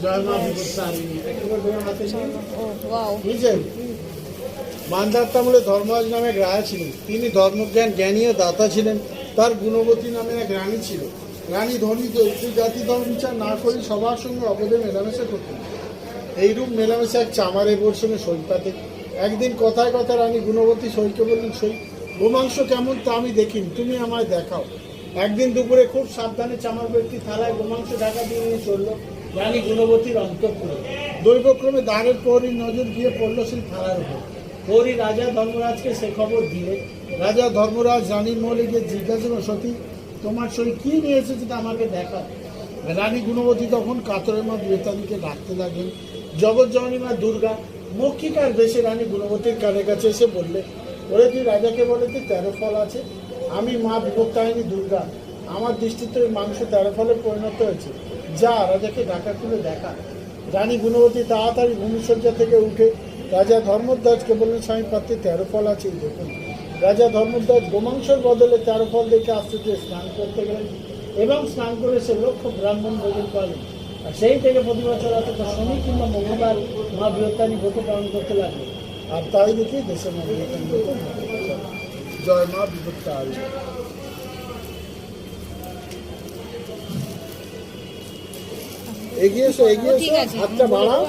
জয় মা বিপত্তারিণী একবার ধরে হাতে নিয়ে ওয়াও বুঝছেন। মান্ধাত্তামূলে ধর্মরাজ নামে এক রাজা ছিলেন। তিনি ধর্মজ্ঞান জ্ঞানী ও দাতা ছিলেন। তার গুণবতী নামে এক রানী ছিল। রানী ধনী জাতি ধর্ম বিচার না করে সবার সঙ্গে অবধে মেলামেশা করতেন। এইরূপ মেলামেশা এক চামারে বোর সঙ্গে সই পাতে। একদিন কথায় কথা রানী গুণবতী সইকে বললেন, সই গোমাংস কেমন তা আমি দেখিনি, তুমি আমায় দেখাও। একদিন দুপুরে খুব সাবধানে চামার ব্যক্তি থালায় গোমাংস ঢাকা দিয়ে নিয়ে চলল রানী গুণবতীর অন্তঃপুরে। দৈবক্রমে দ্বারের প্রহরীর নজর গিয়ে পড়ল সেই থালার উপর। প্রহরী রাজা ধর্মরাজকে সে খবর দিলে। রাজা ধর্মরাজ রানীর মহলে গিয়ে জিজ্ঞাসা করল, সতী তোমার সই কি নিয়ে এসেছে তা আমাকে দেখাও। রানী গুণবতী তখন কাতরের মা বিবেতানীকে ডাকতে লাগলেন। জগৎ জননী মা দুর্গা মক্ষিকার বেশে রানী গুণবতীর কানের কাছে এসে বললে, ওরে তুই রাজাকে বলে তুই 13 ফল আছে। আমি মা বিভক্তায়নী দুর্গা, আমার দৃষ্টিতে ওই মাংস 13 ফলে পরিণত হয়েছে। যা রাজাকে ঢাকা খুলে দেখা। রানী গুণবতী তাড়াতাড়ি ভূমিসজ্জা থেকে উঠে রাজা ধর্মধ্বজকে বললেন, স্বামী পাত্রে 13 ফল আছে, দেখুন। রাজা ধর্মধ্বজ গোমাংসের বদলে 13 ফল দেখে আশ্চর্য স্নান করতে গেলেন এবং স্নান করে সে লক্ষ ব্রাহ্মণ ভোজন করেন। আর সেই থেকে প্রতি বছর অর্থাৎ শনি কিংবা মঙ্গলবার মা বৃহত্তানী ব্রত পালন করতে লাগলো। আর তাই দেখি দেশের মা বৃহত্তানী ব্রত। জয় মা বিপত্তারিণী। এগিয়ে এসো, এগিয়ে এসো, হাতটা বাড়াও।